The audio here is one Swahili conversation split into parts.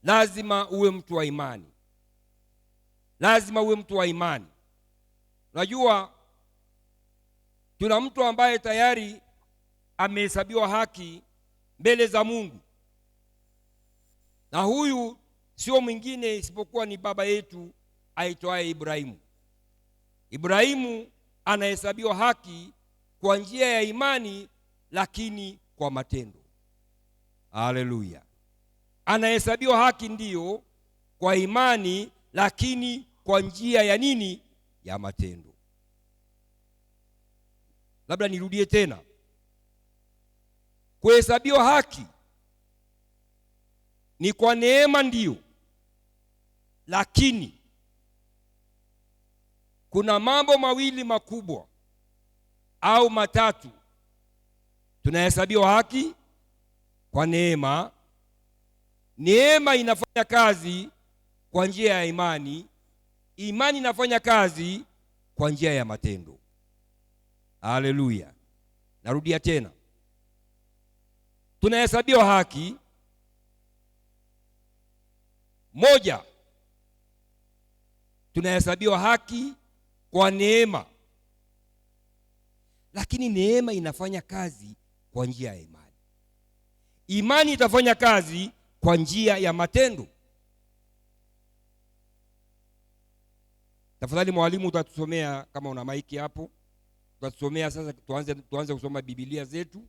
lazima uwe mtu wa imani. Lazima uwe mtu wa imani. Unajua tuna mtu ambaye tayari amehesabiwa haki mbele za Mungu, na huyu sio mwingine isipokuwa ni baba yetu aitwaye Ibrahimu. Ibrahimu anahesabiwa haki kwa njia ya imani, lakini kwa matendo. Haleluya! Anahesabiwa haki ndiyo kwa imani, lakini kwa njia ya nini? Ya matendo. Labda nirudie tena. Kuhesabiwa haki ni kwa neema ndiyo, lakini kuna mambo mawili makubwa au matatu. Tunahesabiwa haki kwa neema. Neema inafanya kazi kwa njia ya imani. Imani inafanya kazi kwa njia ya matendo. Haleluya! Narudia tena. Tunahesabiwa haki, moja, tunahesabiwa haki kwa neema, lakini neema inafanya kazi kwa njia ya imani. Imani itafanya kazi kwa njia ya matendo. Tafadhali mwalimu, utatusomea kama una maiki hapo. Utatusomea sasa, tuanze kusoma Biblia zetu.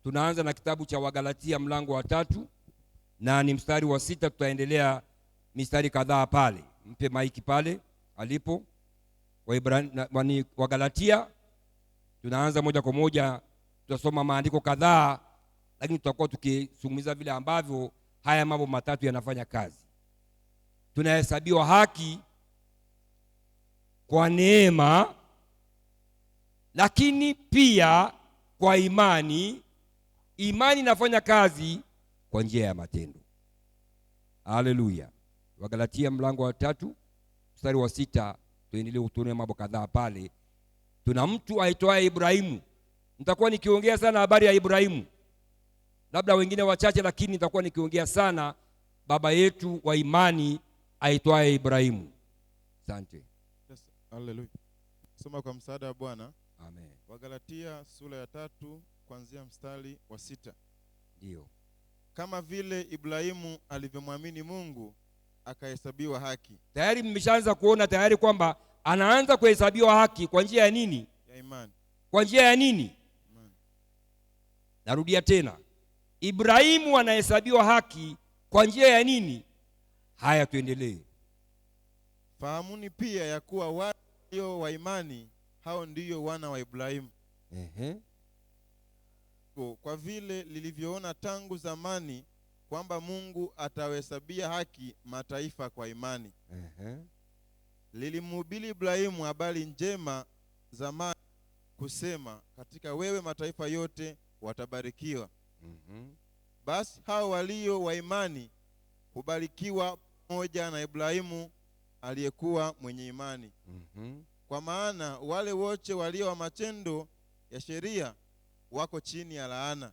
Tunaanza na kitabu cha Wagalatia mlango wa 3 na ni mstari wa 6. Tutaendelea mistari kadhaa pale. Mpe maiki pale alipo. Wagalatia tunaanza moja kwa moja. Tutasoma maandiko kadhaa, lakini tutakuwa tukizungumza vile ambavyo haya mambo matatu yanafanya kazi. Tunahesabiwa haki kwa neema, lakini pia kwa imani. Imani inafanya kazi kwa njia ya matendo. Haleluya! Wagalatia mlango wa 3 mstari wa 6. Tuendelee kutuona mambo kadhaa pale. Tuna mtu aitwaye Ibrahimu. Nitakuwa nikiongea sana habari ya Ibrahimu, labda wengine wachache, lakini nitakuwa nikiongea sana baba yetu wa imani aitwaye Ibrahimu. Asante. Yes, haleluya. Soma kwa msaada wa Bwana. Amen. Wagalatia sura ya 3 kuanzia mstari wa 6. Ndio. Kama vile Ibrahimu alivyomwamini Mungu akahesabiwa haki. Tayari mmeshaanza kuona tayari kwamba anaanza kuhesabiwa haki kwa njia ya nini? Ya imani. Kwa njia ya nini? Imani. Narudia tena. Ibrahimu anahesabiwa haki kwa njia ya nini? Haya, tuendelee. Fahamuni pia ya kuwa walio wa imani hao ndiyo wana wa Ibrahimu. Kwa vile lilivyoona tangu zamani kwamba Mungu atawahesabia haki mataifa kwa imani. Lilimhubiri Ibrahimu habari njema zamani, kusema katika wewe mataifa yote watabarikiwa. Basi hao walio wa imani hubarikiwa pamoja na Ibrahimu aliyekuwa mwenye imani. Kwa maana wale wote walio wa matendo ya sheria wako chini ya laana.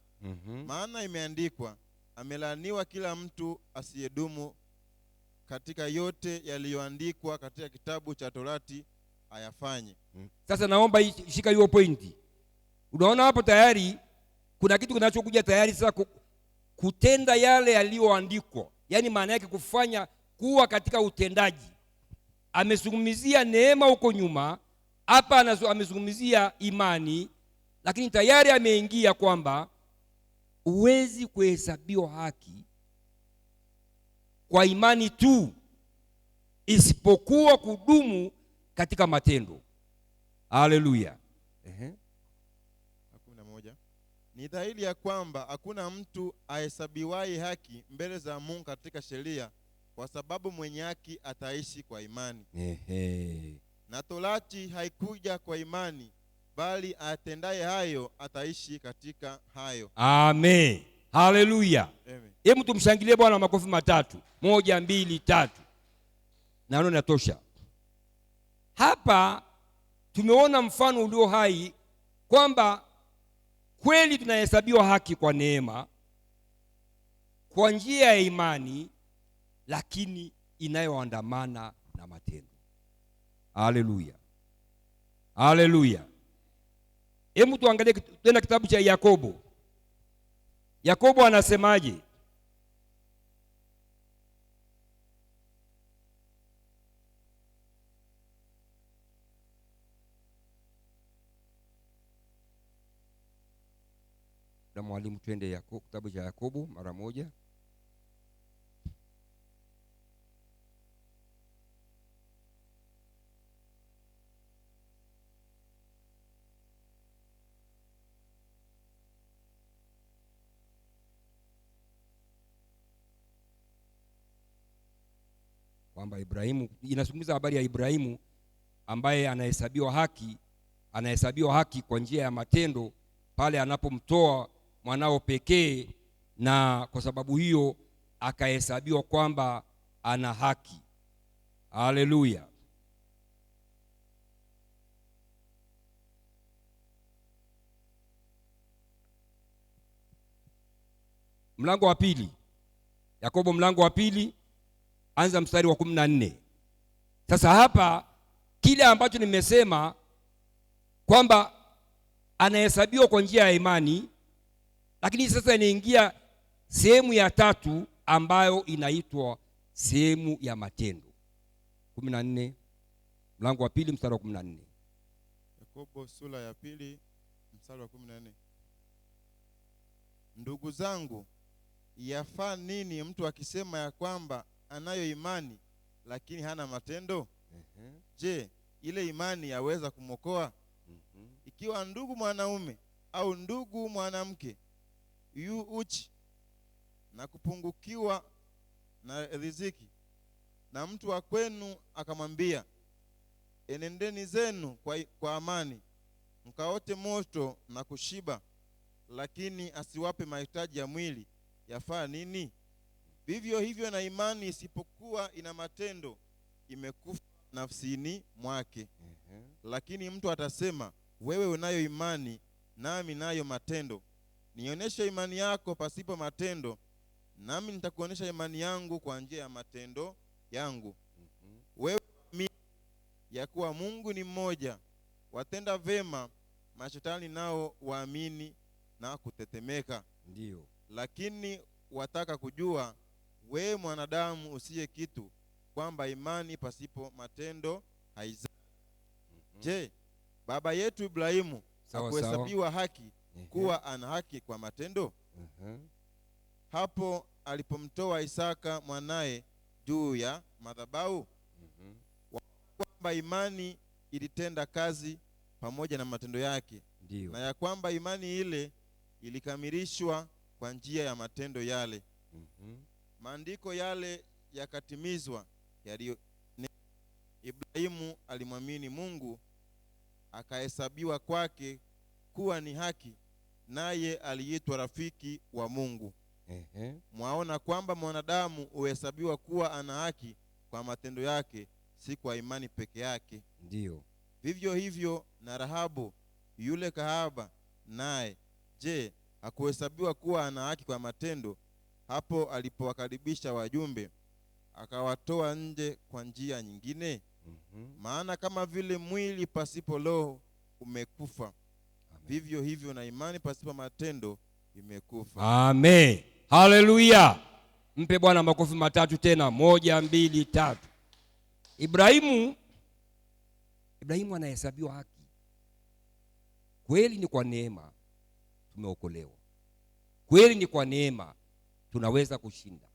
Maana imeandikwa, amelaaniwa kila mtu asiyedumu katika yote yaliyoandikwa katika kitabu cha Torati ayafanye. Sasa naomba shika hiyo pointi. Unaona hapo tayari kuna kitu kinachokuja tayari sasa, kutenda yale yaliyoandikwa. Yaani maana yake kufanya kuwa katika utendaji. Amezungumzia neema huko nyuma, hapa amezungumzia imani, lakini tayari ameingia kwamba huwezi kuhesabiwa haki kwa imani tu, isipokuwa kudumu katika matendo. Haleluya. 11. Ni dhahiri ya kwamba hakuna mtu ahesabiwaye haki mbele za Mungu katika sheria, kwa sababu mwenye haki ataishi kwa imani. Na Torati haikuja kwa imani, bali atendaye hayo ataishi katika hayo. Amen. Haleluya. Amen. Hebu tumshangilie Bwana makofi matatu. 1, 2, 3. Naona natosha. Hapa tumeona mfano ulio hai kwamba kweli tunahesabiwa haki kwa neema, kwa njia ya imani, lakini inayoandamana na matendo. Haleluya, haleluya. Hebu tuangalie tena kitabu cha Yakobo. Yakobo anasemaje? Na mwalimu, twende kitabu cha Yakobo mara moja. Kwamba Ibrahimu, inazungumza habari ya Ibrahimu ambaye anahesabiwa haki kwa njia ya matendo pale anapomtoa mwanao pekee, na kwa sababu hiyo akahesabiwa kwamba ana haki. Haleluya. Mlango wa pili, Yakobo mlango wa pili, anza mstari wa 14. Sasa hapa kile ambacho nimesema kwamba anahesabiwa kwa njia ya imani, lakini sasa inaingia sehemu ya tatu ambayo inaitwa sehemu ya matendo. 14, mlango wa pili mstari wa 14. Yakobo sura ya pili mstari wa 14. Ndugu zangu, yafaa nini mtu akisema ya kwamba anayo imani lakini hana matendo? Je, ile imani yaweza kumwokoa? Ikiwa ndugu mwanaume au ndugu mwanamke yu uchi na kupungukiwa na riziki, na mtu wa kwenu akamwambia, enendeni zenu kwa amani, mkaote moto na kushiba, lakini asiwape mahitaji ya mwili, yafaa nini? Vivyo hivyo na imani isipokuwa ina matendo, imekufa nafsini mwake. Lakini mtu atasema, wewe unayo imani, nami nayo matendo. Nionyeshe imani yako pasipo matendo, nami nitakuonyesha imani yangu kwa njia ya matendo yangu. Wewe amini ya kuwa Mungu ni mmoja, watenda vema, mashetani nao waamini na kutetemeka. Ndio. Lakini wataka kujua, wewe mwanadamu usiye kitu, kwamba imani pasipo matendo haizai. Je, baba yetu Ibrahimu hakuhesabiwa haki kuwa ana haki kwa matendo? Hapo alipomtoa Isaka mwanaye juu ya madhabahu, kwamba imani ilitenda kazi pamoja na matendo yake. Ndiyo. Na ya kwamba imani ile ilikamilishwa kwa njia ya matendo yale. Maandiko yale yakatimizwa yaliyo, Ibrahimu alimwamini Mungu, akahesabiwa kwake kuwa ni haki, naye aliitwa rafiki wa Mungu. Mwaona kwamba mwanadamu huhesabiwa kuwa ana haki kwa matendo yake, si kwa imani peke yake. Ndio. Vivyo hivyo na Rahabu yule kahaba, naye je, hakuhesabiwa kuwa ana haki kwa matendo, hapo alipowakaribisha wajumbe akawatoa nje kwa njia nyingine? Maana kama vile mwili pasipo roho umekufa, vivyo hivyo na imani pasipo matendo imekufa. Amen. Haleluya. Mpe Bwana makofi matatu tena. 1, 2, 3. Ibrahimu anahesabiwa haki. Kweli ni kwa neema tumeokolewa. Kweli ni kwa neema tunaweza kushinda.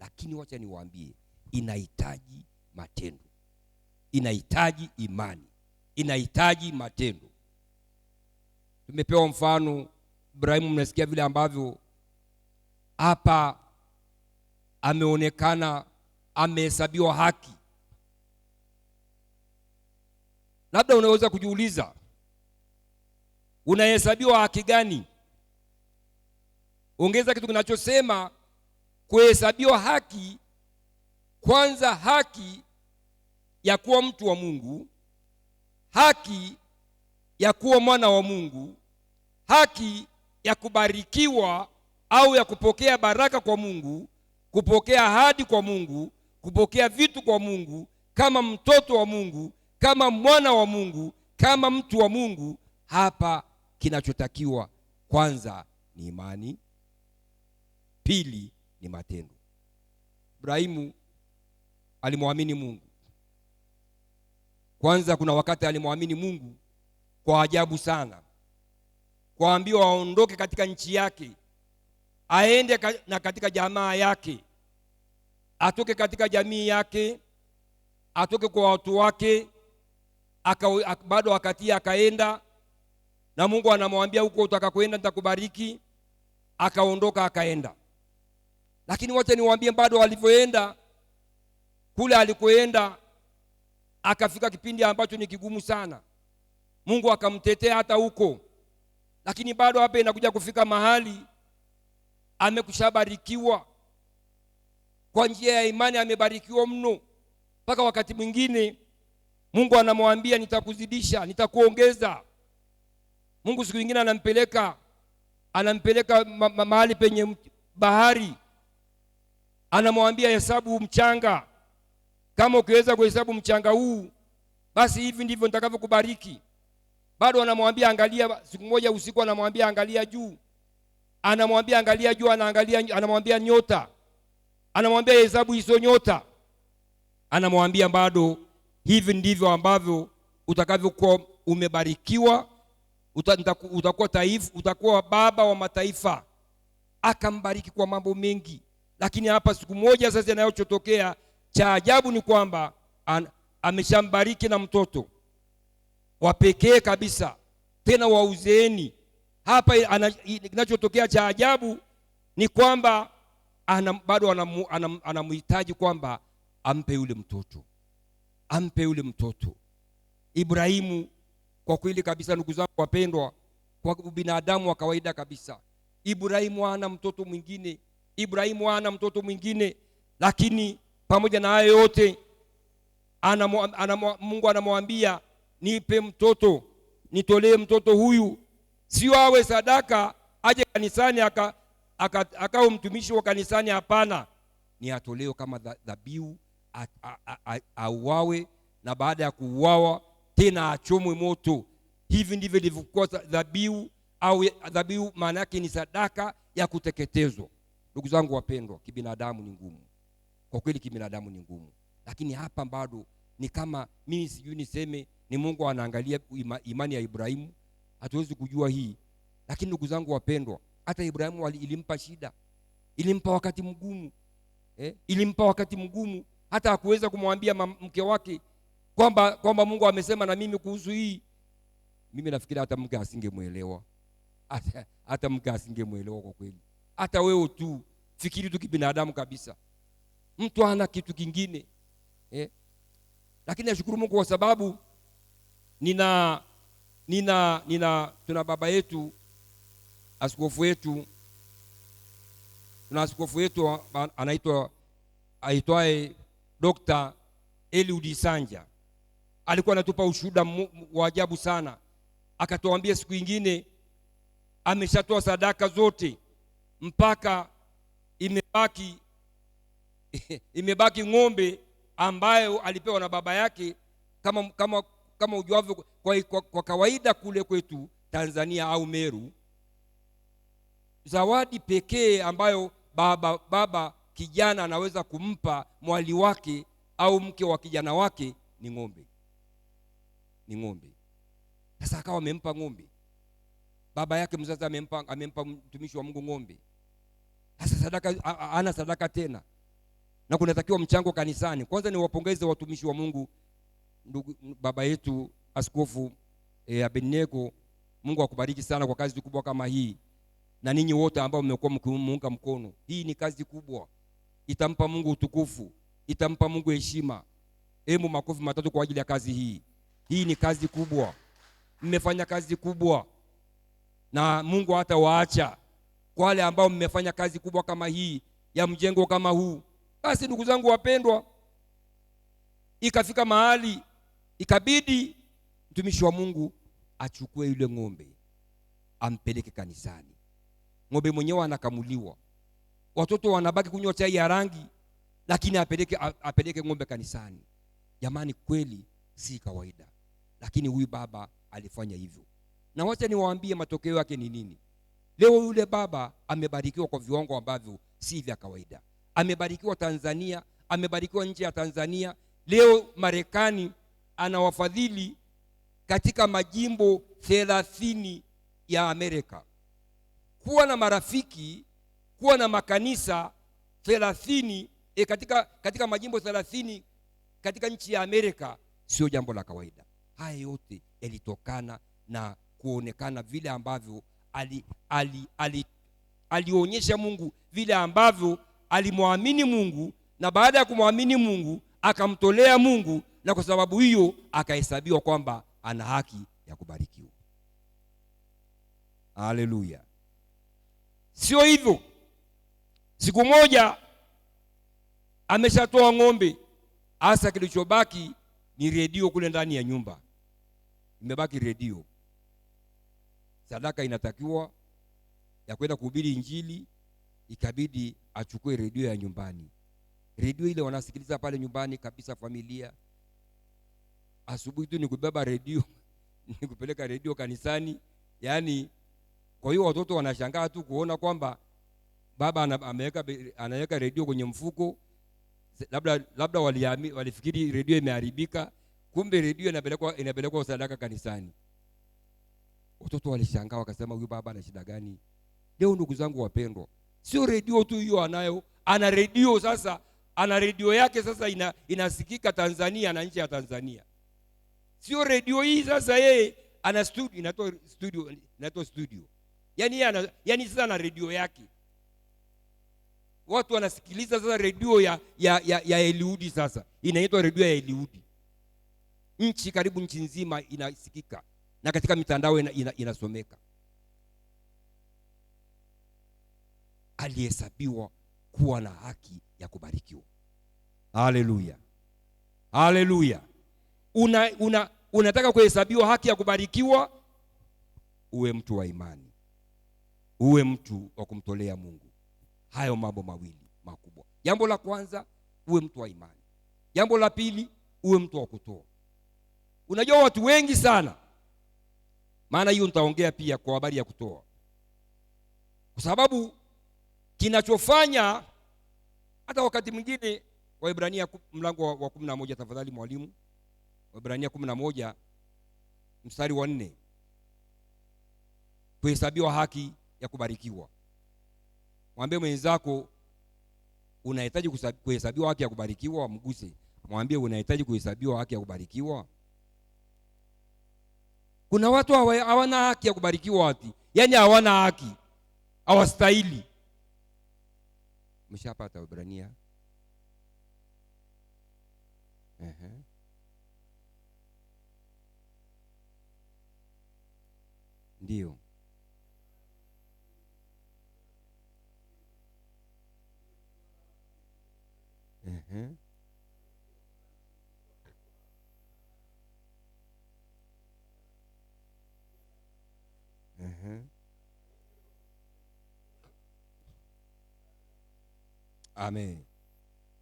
Lakini wacha niwaambie, inahitaji matendo. Inahitaji imani. Inahitaji matendo. Tumepewa mfano Ibrahimu, mnasikia vile ambavyo hapa ameonekana amehesabiwa haki. Labda unaweza kujiuliza, unahesabiwa haki gani? Ongeza kitu kinachosema kuhesabiwa haki. Kwanza, haki ya kuwa mtu wa Mungu, haki ya kuwa mwana wa Mungu, haki ya kubarikiwa au ya kupokea baraka kwa Mungu kupokea ahadi kwa Mungu, kupokea vitu kwa Mungu, kama mtoto wa Mungu, kama mwana wa Mungu, kama mtu wa Mungu. Hapa kinachotakiwa kwanza ni imani, pili ni matendo. Ibrahimu alimwamini Mungu. Kwanza kuna wakati alimwamini Mungu kwa ajabu sana. Kwaambiwa aondoke katika nchi yake, aende na katika jamaa yake, atoke katika jamii yake, atoke kwa watu wake, bado akatia akaenda, na Mungu anamwambia huko utakakoenda nitakubariki. Akaondoka akaenda. Lakini wacha niwaambie, bado alivyoenda kule alikoenda, akafika kipindi ambacho ni kigumu sana. Mungu akamtetea hata huko, lakini bado hapa inakuja kufika mahali amekushabarikiwa kwa njia ya imani, amebarikiwa mno, mpaka wakati mwingine Mungu anamwambia nitakuzidisha, nitakuongeza. Mungu siku nyingine anampeleka mahali penye bahari, anamwambia hesabu mchanga, kama ukiweza kuhesabu mchanga huu, basi hivi ndivyo nitakavyokubariki. Bado anamwambia angalia, siku moja usiku anamwambia angalia juu, anamwambia angalia juu, anamwambia nyota, anamwambia hesabu hizo nyota, anamwambia bado hivi ndivyo ambavyo utakavyokuwa umebarikiwa, utakuwa taifa, utakuwa baba wa mataifa. Akambariki kwa mambo mengi. Lakini hapa siku moja sasa inayotokea cha ajabu ni kwamba ameshambariki na mtoto wa pekee kabisa, tena wa uzeeni. Hapa kinachotokea cha ajabu ni kwamba bado anamhitaji kwamba ampe yule mtoto. Ibrahimu kwa kweli kabisa, ndugu zangu wapendwa, kwa binadamu wa kawaida kabisa, Ibrahimu hana mtoto mwingine. Lakini pamoja na hayo yote Mungu anamwambia nipe mtoto, nitolee mtoto huyu, sio awe sadaka aje kanisani akawa mtumishi wa kanisani. Hapana, ni atolewe kama dhabihu, auawe, na baada ya kuuawa tena achomwe moto. Hivi ndivyo ilivyokuwa dhabihu, au dhabihu maana yake ni sadaka ya kuteketezwa. Ndugu zangu wapendwa, kibinadamu ni ngumu kwa kweli, kibinadamu ni ngumu. Lakini hapa bado ni kama mimi sijui niseme ni Mungu anaangalia imani ya Ibrahimu, hatuwezi kujua hii. Lakini ndugu zangu wapendwa, hata Ibrahimu ilimpa shida, ilimpa wakati mgumu, hata hakuweza kumwambia mke wake kwamba Mungu amesema na mimi kuhusu hii. Mimi nafikiri hata mke asingemuelewa, hata mke asingemuelewa kwa kweli. Hata wewe tu fikiri tu kibinadamu kabisa, mtu hana kitu kingine. Lakini nashukuru Mungu kwa sababu tuna baba yetu, askofu wetu, tuna askofu wetu aitwaye Dr. Eliud Sanja. Alikuwa anatupa ushuhuda wa ajabu sana. Akatuambia siku nyingine ameshatoa sadaka zote mpaka imebaki ng'ombe ambayo alipewa na baba yake. Kama ujuavyo, kwa kawaida kule kwetu Tanzania au Meru, zawadi pekee ambayo baba kijana anaweza kumpa mwali wake au mke wa kijana wake ni ng'ombe. Sasa akawa amempa ng'ombe, baba yake mzazi amempa mtumishi wa Mungu ng'ombe. Sasa sadaka ana sadaka tena, na kunatakiwa mchango kanisani. Kwanza ni wapongeze watumishi wa Mungu, ndugu baba yetu Askofu Abednego. Mungu akubariki sana kwa kazi kubwa kama hii, na ninyi wote ambao mmekuwa mkimuunga mkono. Hii ni kazi kubwa, itampa Mungu utukufu, itampa Mungu heshima. Hebu makofi matatu kwa ajili ya kazi hii. Hii ni kazi kubwa, mmefanya kazi kubwa, na Mungu hata waacha kwa wale ambao mmefanya kazi kubwa kama hii ya mjengo kama huu. Basi ndugu zangu wapendwa, ikafika mahali ikabidi mtumishi wa Mungu achukue yule ng'ombe ampeleke kanisani. Ng'ombe mwenyewe anakamuliwa, watoto wanabaki kunywa chai ya rangi, lakini apeleke ng'ombe kanisani. Jamani, kweli si kawaida, lakini huyu baba alifanya hivyo. Na wacha niwaambie matokeo yake ni nini. Leo yule baba amebarikiwa kwa viwango ambavyo si vya kawaida. Amebarikiwa Tanzania, amebarikiwa nje ya Tanzania. Leo Marekani anawafadhili katika majimbo 30 ya Amerika. Kuwa na marafiki, kuwa na makanisa 30 katika majimbo 30 katika nchi ya Amerika sio jambo la kawaida. Haya yote yalitokana na kuonekana vile ambavyo alionyesha Mungu, vile ambavyo alimwamini Mungu, na baada ya kumwamini Mungu akamtolea Mungu, na kwa sababu hiyo akahesabiwa kwamba ana haki ya kubarikiwa. Haleluya. Sio hivyo, siku moja ameshatoa ng'ombe, hasa kilichobaki ni redio kule ndani ya nyumba. Imebaki redio. Sadaka inatakiwa ya kwenda kuhubiri Injili, ikabidi achukue redio ya nyumbani. Redio ile wanasikiliza pale nyumbani kabisa, familia. Asubuhi tu ni kubeba redio ni kupeleka redio kanisani. Yaani, kwa hiyo watoto wanashangaa tu kuona kwamba baba anaweka redio kwenye mfuko. Labda walifikiri redio imeharibika, kumbe redio inapelekwa sadaka kanisani. Watoto walishangaa wakasema, huyu baba ana shida gani? Leo ndugu zangu wapendwa, sio redio tu hiyo anayo, ana redio sasa, ana redio yake sasa inasikika Tanzania na nje ya Tanzania. Sio redio hii sasa, yeye ana studio, inatoa studio. Yaani sasa ana redio yake. Watu wanasikiliza sasa redio ya Eliudi, sasa inaitwa redio ya Eliudi. Karibu nchi nzima inasikika, na katika mitandao inasomeka. Alihesabiwa kuwa na haki ya kubarikiwa. Haleluya. Haleluya. Unataka kuhesabiwa haki ya kubarikiwa? Uwe mtu wa imani, uwe mtu wa kumtolea Mungu. Hayo mambo mawili makubwa. Jambo la kwanza, uwe mtu wa imani. Jambo la pili, uwe mtu wa kutoa. Unajua watu wengi sana, maana hiyo nitaongea pia kwa habari ya kutoa, kwa sababu kinachofanya hata wakati mwingine. Waebrania mlango wa 11, tafadhali mwalimu. Waebrania 11 mstari wa 4. Kuhesabiwa haki ya kubarikiwa. Mwambie mwenzako, unahitaji kuhesabiwa haki ya kubarikiwa. Mguse, mwambie unahitaji kuhesabiwa haki ya kubarikiwa. Kuna watu hawana haki ya kubarikiwa ati. Yaani hawana haki, hawastahili. Mshapata Waebrania? Ndio. Amen.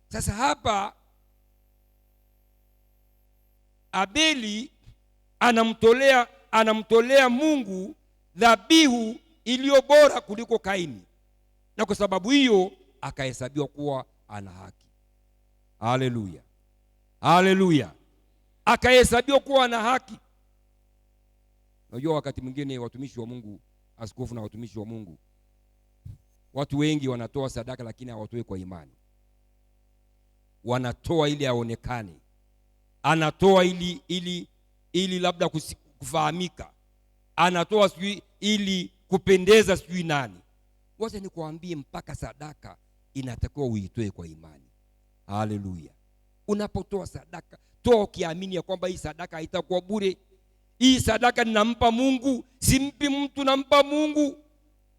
Sasa hapa Abeli anamtolea Mungu dhabihu iliyo bora kuliko Kaini, na kwa sababu hiyo akahesabiwa kuwa ana haki. Haleluya. Haleluya. Akahesabiwa kuwa ana haki. Unajua wakati mwingine watumishi wa Mungu, askofu na watumishi wa Mungu, watu wengi wanatoa sadaka lakini hawatoi kwa imani. Wanatoa ili aonekane, anatoa ili labda kufahamika, anatoa sijui ili kupendeza sijui nani. Wacha nikuambie, mpaka sadaka inatakiwa uitoe kwa imani. Haleluya. Unapotoa sadaka, toa ukiamini ya kwamba hii sadaka haitakuwa bure. Hii sadaka ninampa Mungu, simpi mtu, nampa Mungu.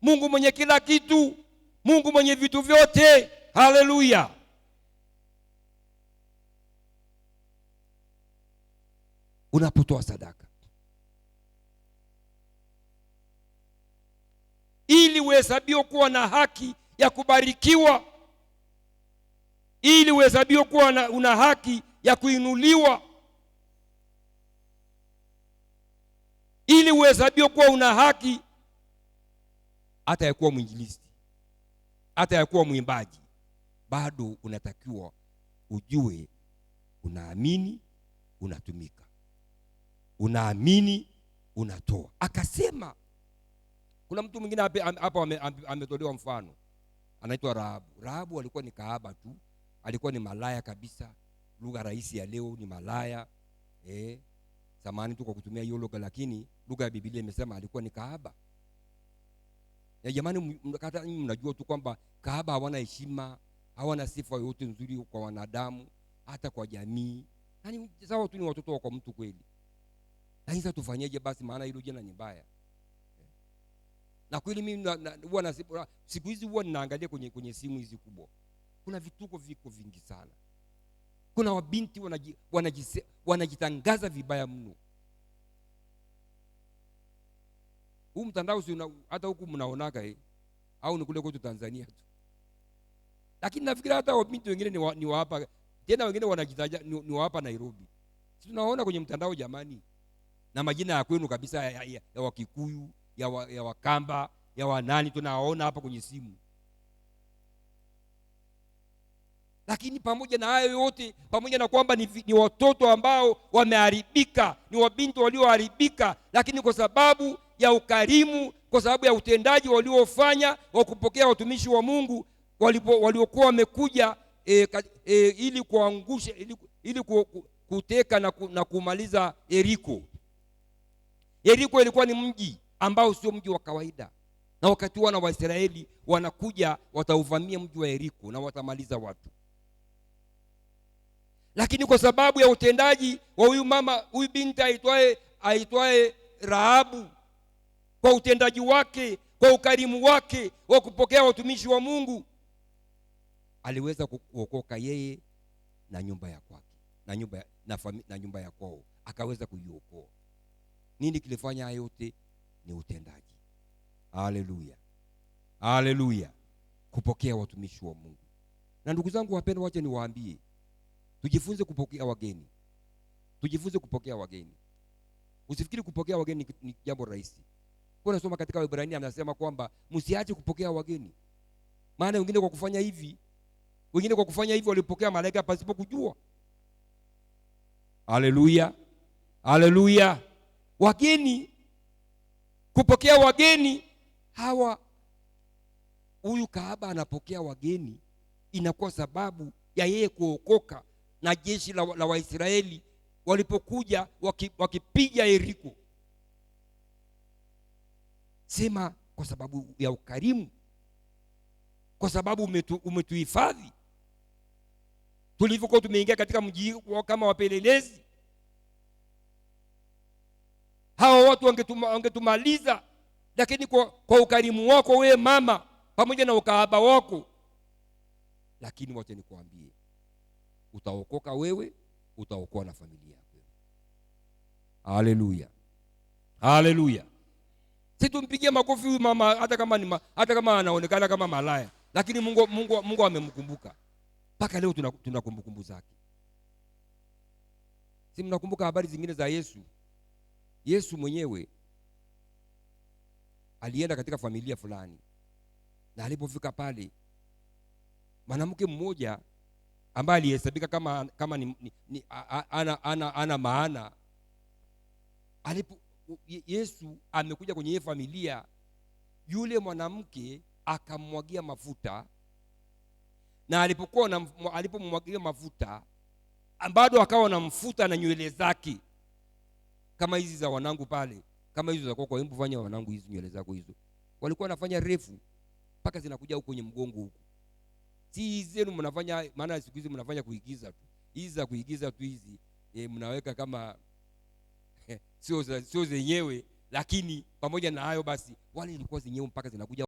Mungu mwenye kila kitu, Mungu mwenye vitu vyote. Haleluya. Unapotoa sadaka ili uhesabiwe kuwa na haki ya kubarikiwa, ili uhesabiwe kuwa una haki ya kuinuliwa, ili uhesabiwe kuwa una haki hata ya kuwa mwinjilisti, hata ya kuwa mwimbaji. Bado unatakiwa ujue unaamini, unatumika, unaamini, unatoa. Akasema kuna mtu mwingine hapa ametolewa mfano, anaitwa Rahabu. Rahabu alikuwa ni kahaba tu, alikuwa ni malaya kabisa. Lugha rahisi ya leo ni malaya, samahani tu kwa kutumia hiyo lugha, lakini lugha ya Biblia imesema alikuwa ni kahaba. Ya jamani, mnajua tu kwamba kahaba hawana heshima, hawana sifa yoyote nzuri kwa wanadamu, hata kwa jamii. Yaani sawa tu ni watoto wa kwa mtu kweli. Na sasa tufanyeje basi, maana hilo jina ni mbaya. Na kweli mimi huwa siku hizi huwa ninaangalia kwenye simu hizi kubwa. Kuna vituko viko vingi sana. Kuna wabinti wanajitangaza vibaya mno. Huu mtandao si hata huku mnaonaga au ni kule kwetu Tanzania tu. Lakini nafikiri hata wabinti wengine ni wa hapa, tena wengine wanajitaja ni wa hapa Nairobi. Si tunaona kwenye mtandao jamani, na majina ya kwenu kabisa ya Wakikuyu, ya Wakamba, ya Wanani tunaona hapa kwenye simu. Lakini pamoja na hayo yote, pamoja na kwamba ni watoto ambao wameharibika, ni wabinti walioharibika, lakini kwa sababu ya ukarimu, kwa sababu ya utendaji waliofanya wa kupokea watumishi wa Mungu waliokuwa wamekuja ili kuangusha, ili kuteka na kumaliza Yeriko. Yeriko ilikuwa ni mji ambao sio mji wa kawaida, na wakati wana wa Israeli wanakuja watauvamia mji wa Yeriko na watamaliza watu. Lakini kwa sababu ya utendaji wa huyu binti aitwaye Rahabu, kwa utendaji wake, kwa ukarimu wake wa kupokea watumishi wa Mungu, aliweza kuokoka yeye na nyumba ya kwake, na nyumba ya kwao akaweza kuiokoa. Nini kilifanya hayo yote? Ni utendaji. Haleluya, haleluya, kupokea watumishi wa Mungu. Na ndugu zangu wapendwa, wacha niwaambie, tujifunze kupokea wageni. Tujifunze kupokea wageni. Usifikiri kupokea wageni ni jambo rahisi. Kwa nasoma katika Waebrania anasema kwamba msiache kupokea wageni. Maana wengine kwa kufanya hivi walipokea malaika pasipo kujua. Haleluya, haleluya. Wageni, kupokea wageni hawa, huyu kahaba anapokea wageni, inakuwa sababu ya yeye kuokoka na jeshi la Waisraeli walipokuja wakipiga Yeriko. Sema kwa sababu ya ukarimu, kwa sababu umetuhifadhi. Tulivyokuwa tumeingia katika mji kama wapelelezi, hawa watu wangetumaliza, lakini kwa ukarimu wako wewe mama, pamoja na ukahaba wako, lakini wacha nikuambie, utaokoka wewe, utaokoa na familia yako. Haleluya, haleluya. Situmpigie makofi huyu mama, hata kama anaonekana kama malaya, lakini Mungu amemkumbuka. Mpaka leo tuna kumbukumbu zake. Si mnakumbuka habari zingine za Yesu? Yesu mwenyewe alienda katika familia fulani, na alipofika pale, mwanamke mmoja ambaye alihesabika kama ana maana, Yesu amekuja kwenye familia, yule mwanamke akamwagia mafuta, na alipomwagia mafuta bado akawa na mfuta na nywele zake kama hizi za wanangu pale, kama hizo za kwako. Hebu fanya wanangu hizi nywele zako hizo, walikuwa wanafanya refu mpaka zinakuja huko kwenye mgongo huko. Si hizi zenu mnafanya, maana siku hizi mnafanya kuigiza tu. Hizi za kuigiza tu hizi mnaweka kama sio zenyewe, lakini pamoja na hayo basi wale ilikuwa zenyewe mpaka zinakuja